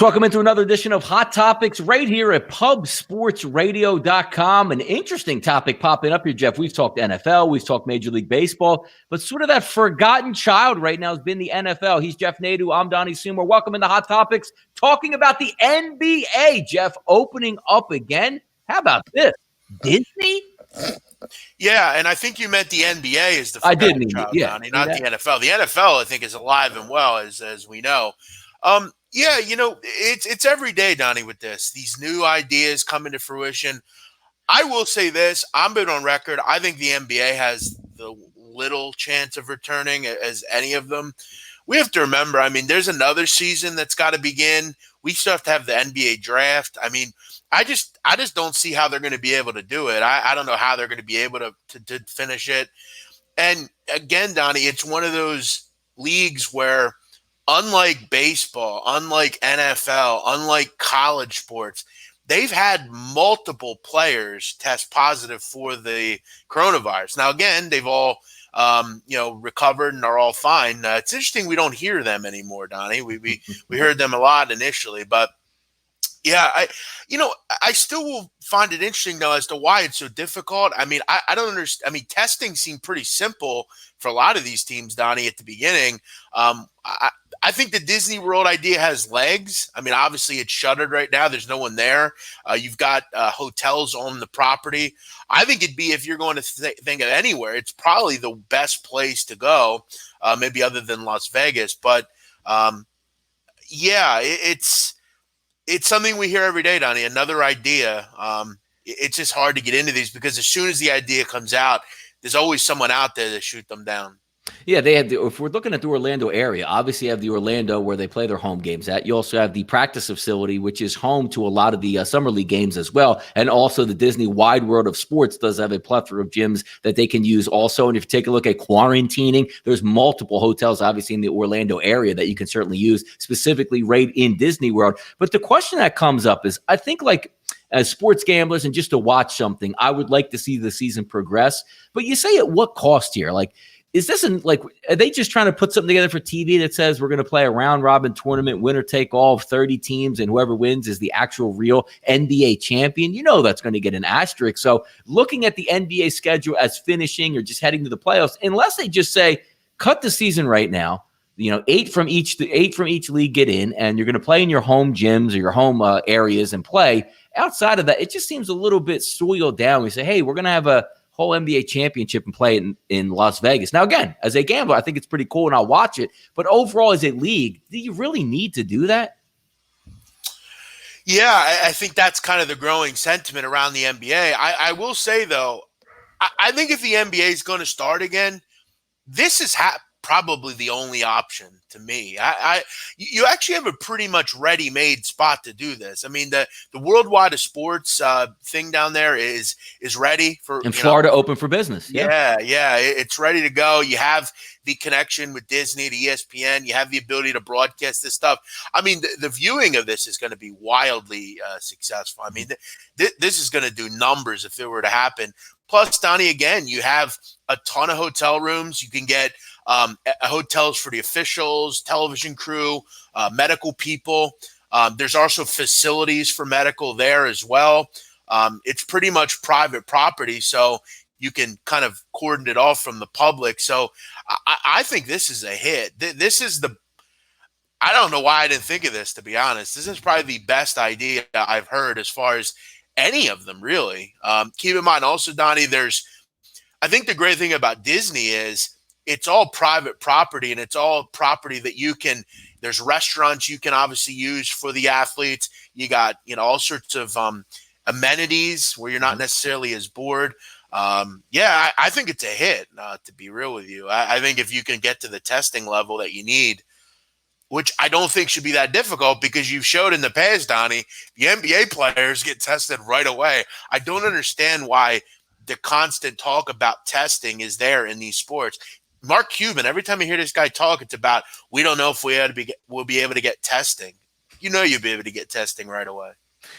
welcome into another edition of Hot Topics right here at pubsportsradio.com. An interesting topic popping up here, Jeff. We've talked NFL, we've talked Major League Baseball, but sort of that forgotten child right now has been the NFL. He's Jeff Nadu. I'm Donnie Sumer. Welcome into Hot Topics, talking about the NBA, Jeff, opening up again. How about this? Disney? Yeah, and I think you meant the NBA is the I did forgotten mean child, it, yeah. Donnie, not the NFL. The NFL, I think, is alive and well, as we know. Yeah, it's every day, Donnie, with this. These new ideas coming to fruition. I will say this. I'm been on record. I think the NBA has the little chance of returning as any of them. We have to remember, I mean, there's another season that's got to begin. We still have to have the NBA draft. I mean, I just don't see how they're going to be able to do it. I don't know how they're going to be able to finish it. And again, Donnie, it's one of those leagues where, unlike baseball, unlike NFL, unlike college sports, they've had multiple players test positive for the coronavirus. Now, again, they've all recovered and are all fine. It's interesting we don't hear them anymore, Donnie. We heard them a lot initially, but yeah, I still will find it interesting though as to why it's so difficult. I mean, I don't understand. I mean, testing seemed pretty simple for a lot of these teams, Donnie, at the beginning. I think the Disney World idea has legs. I mean, obviously it's shuttered right now. There's no one there. You've got hotels on the property. I think it'd be, if you're going to think of anywhere, it's probably the best place to go, maybe other than Las Vegas. But yeah, it's something we hear every day, Donnie. Another idea. It's just hard to get into these because as soon as the idea comes out, there's always someone out there to shoot them down. Yeah, they have if we're looking at the Orlando area, obviously you have the Orlando where they play their home games at. You also have the practice facility, which is home to a lot of the Summer League games as well. And also the Disney Wide World of Sports does have a plethora of gyms that they can use also. And if you take a look at quarantining, there's multiple hotels, obviously, in the Orlando area that you can certainly use, specifically right in Disney World. But the question that comes up is, I think, like, as sports gamblers and just to watch something, I would like to see the season progress. But you say at what cost here? Like, is this are they just trying to put something together for TV that says we're going to play a round robin tournament, winner take all of 30 teams, and whoever wins is the actual real NBA champion? You know that's going to get an asterisk. So looking at the NBA schedule as finishing or just heading to the playoffs, unless they just say cut the season right now, 8 from each league get in, and you're going to play in your home gyms or your home areas and play. Outside of that, it just seems a little bit soiled down. We say, hey, we're going to have a whole NBA championship and play it in Las Vegas. Now, again, as a gambler, I think it's pretty cool and I'll watch it. But overall, as a league, do you really need to do that? Yeah, I think that's kind of the growing sentiment around the NBA. I will say, though, I think if the NBA is going to start again, this is probably the only option to me. You actually have a pretty much ready-made spot to do this. I mean, the worldwide of sports thing down there is ready for. And Florida open for business. Yeah, it's ready to go. You have the connection with Disney to ESPN. You have the ability to broadcast this stuff. I mean, the viewing of this is going to be wildly successful. I mean, this is going to do numbers if it were to happen. Plus, Donnie, again, you have a ton of hotel rooms. You can get hotels for the officials, television crew, medical people. There's also facilities for medical there as well. It's pretty much private property, so you can kind of cordon it off from the public. So I think this is a hit. I don't know why I didn't think of this, to be honest. This is probably the best idea I've heard as far as any of them, really. Keep in mind also, Donnie, I think the great thing about Disney is it's all private property, and it's all property that there's restaurants you can obviously use for the athletes. You got, all sorts of amenities where you're not necessarily as bored. I think it's a hit, to be real with you. I think if you can get to the testing level that you need, which I don't think should be that difficult because you've showed in the past, Donnie, the NBA players get tested right away. I don't understand why the constant talk about testing is there in these sports. Mark Cuban, every time I hear this guy talk, it's about, we don't know if we'll be able to get testing. You'll be able to get testing right away.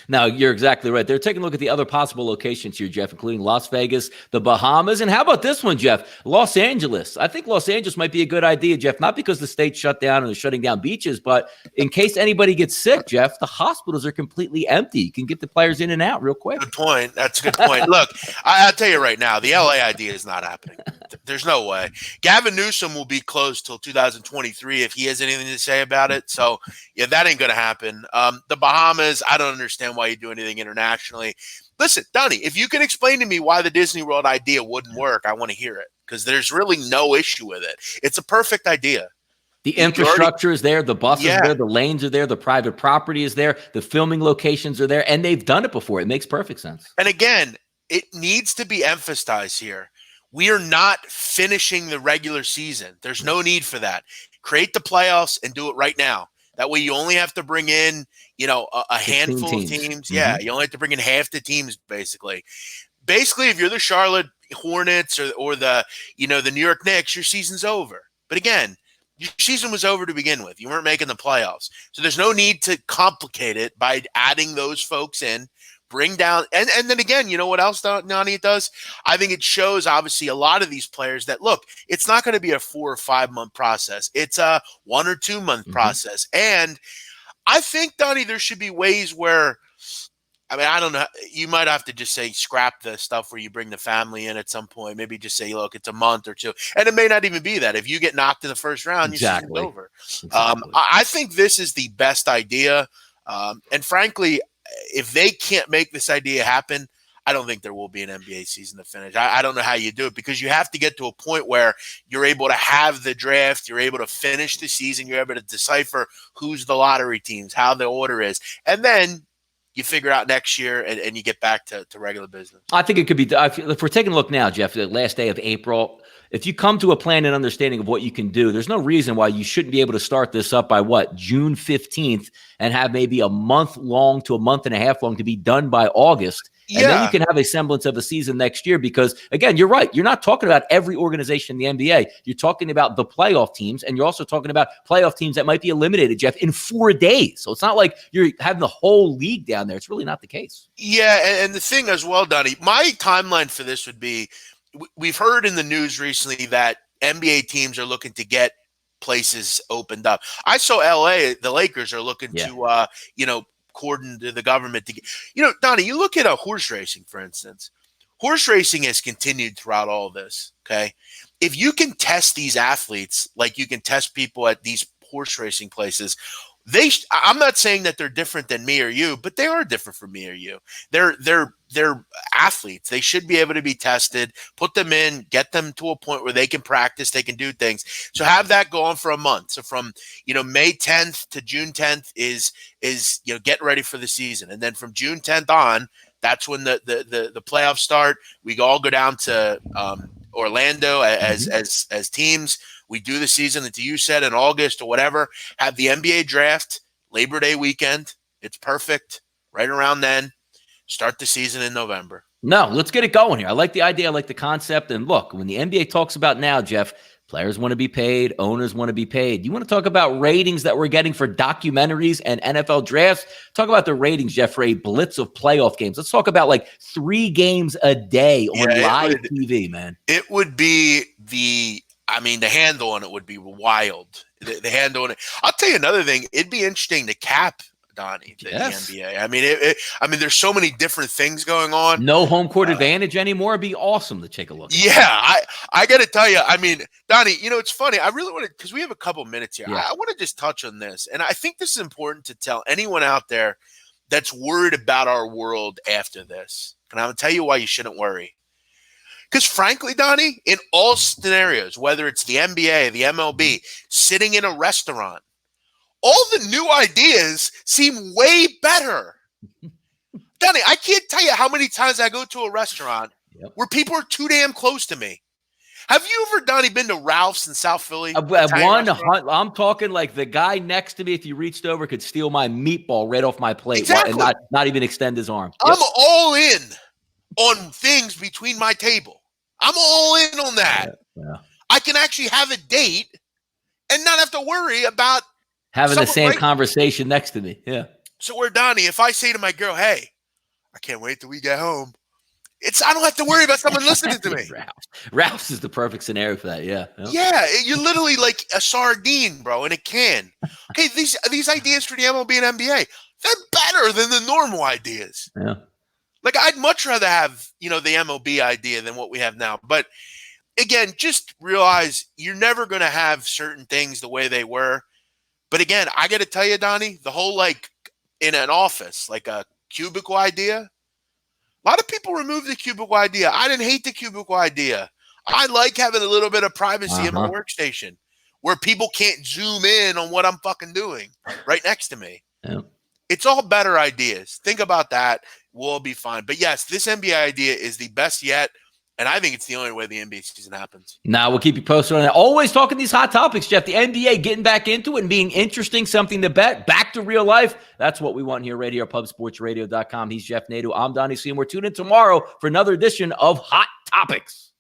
Now, you're exactly right. They're taking a look at the other possible locations here, Jeff, including Las Vegas, the Bahamas, and how about this one, Jeff? Los Angeles. I think Los Angeles might be a good idea, Jeff, not because the state shut down and they're shutting down beaches, but in case anybody gets sick, Jeff, the hospitals are completely empty. You can get the players in and out real quick. Good point. That's a good point. Look, I'll tell you right now, the LA idea is not happening. There's no way. Gavin Newsom will be closed till 2023 if he has anything to say about it. So, yeah, that ain't going to happen. The Bahamas, I don't understand why you do anything internationally. Listen, Donnie, if you can explain to me why the Disney World idea wouldn't work, I want to hear it because there's really no issue with it. It's a perfect idea. The infrastructure is there. The buses are there. The lanes are there. The private property is there. The filming locations are there. And they've done it before. It makes perfect sense. And again, it needs to be emphasized here. We are not finishing the regular season. There's no need for that. Create the playoffs and do it right now. That way you only have to bring in, a handful of teams. Mm-hmm. Yeah, you only have to bring in half the teams, basically. Basically, if you're the Charlotte Hornets or the New York Knicks, your season's over. But again, your season was over to begin with. You weren't making the playoffs. So there's no need to complicate it by adding those folks in. Bring down and then again, you know what else, Nani, it does? I think it shows obviously a lot of these players that look, it's not going to be a 4 or 5 month process. It's a 1 or 2 month process. And I think, Donnie, there should be ways where, I don't know, you might have to just say scrap the stuff where you bring the family in at some point. Maybe just say, look, it's a month or 2. And it may not even be that. If you get knocked in the first round, your season's over. Exactly. I think this is the best idea. And frankly, if they can't make this idea happen, I don't think there will be an NBA season to finish. I don't know how you do it because you have to get to a point where you're able to have the draft, you're able to finish the season, you're able to decipher who's the lottery teams, how the order is, and then you figure out next year and you get back to regular business. I think it could be – if we're taking a look now, Jeff, the last day of April – if you come to a plan and understanding of what you can do, there's no reason why you shouldn't be able to start this up by June 15th and have maybe a month long to a month and a half long to be done by August. Yeah. And then you can have a semblance of a season next year because, again, you're right. You're not talking about every organization in the NBA. You're talking about the playoff teams, and you're also talking about playoff teams that might be eliminated, Jeff, in 4 days. So it's not like you're having the whole league down there. It's really not the case. Yeah, and the thing as well, Donnie, my timeline for this would be we've heard in the news recently that NBA teams are looking to get places opened up. I saw LA, the Lakers are looking to, cordon to the government to get, Donnie, you look at a horse racing, for instance. Horse racing has continued throughout all this. Okay. If you can test these athletes, like you can test people at these horse racing places, I'm not saying that they're different than me or you, but they are different from me or you. They're athletes. They should be able to be tested, put them in, get them to a point where they can practice, they can do things. So have that go on for a month. So from, May 10th to June 10th is get ready for the season. And then from June 10th on, that's when the playoffs start. We all go down to Orlando as teams. We do the season that you said in August or whatever, have the NBA draft, Labor Day weekend. It's perfect. Right around then, start the season in November. No, let's get it going here. I like the idea. I like the concept. And look, when the NBA talks about now, Jeff, players want to be paid. Owners want to be paid. You want to talk about ratings that we're getting for documentaries and NFL drafts? Talk about the ratings, Jeff, for a blitz of playoff games. Let's talk about 3 games a day on live TV, man. It would be the handle on it would be wild. The handle on it. I'll tell you another thing. It'd be interesting to cap, Donnie, the NBA. There's so many different things going on. No home court advantage anymore. It'd be awesome to take a look at. Yeah, I got to tell you, Donnie, it's funny. I really want to, because we have a couple minutes here. Yeah. I want to just touch on this. And I think this is important to tell anyone out there that's worried about our world after this. And I'm going to tell you why you shouldn't worry. Because frankly, Donnie, in all scenarios, whether it's the NBA, the MLB, sitting in a restaurant, all the new ideas seem way better. Donnie, I can't tell you how many times I go to a restaurant where people are too damn close to me. Have you ever, Donnie, been to Ralph's in South Philly? I'm talking like the guy next to me, if you reached over, could steal my meatball right off my plate and not even extend his arm. I'm all in on things between my table. I'm all in on that. Yeah. I can actually have a date and not have to worry about having the same conversation next to me. Yeah. So where, Donnie, if I say to my girl, hey, I can't wait till we get home, I don't have to worry about someone listening to me. Ralph's is the perfect scenario for that. Yeah. Yeah, you're literally like a sardine, bro, in a can. Okay, these ideas for the MLB and NBA, they're better than the normal ideas. Yeah. Like, I'd much rather have, the MLB idea than what we have now. But again, just realize you're never going to have certain things the way they were. But again, I got to tell you, Donnie, the whole, like, in an office, like a cubicle idea, a lot of people remove the cubicle idea. I didn't hate the cubicle idea. I like having a little bit of privacy in my workstation where people can't zoom in on what I'm fucking doing right next to me. Yeah. It's all better ideas. Think about that. We'll be fine. But yes, this NBA idea is the best yet. And I think it's the only way the NBA season happens. Now, we'll keep you posted on that. Always talking these hot topics, Jeff. The NBA getting back into it and being interesting, something to bet, back to real life. That's what we want here right here, pubsportsradio.com. He's Jeff Nadeau. I'm Donnie C. And we're tuning in tomorrow for another edition of Hot Topics.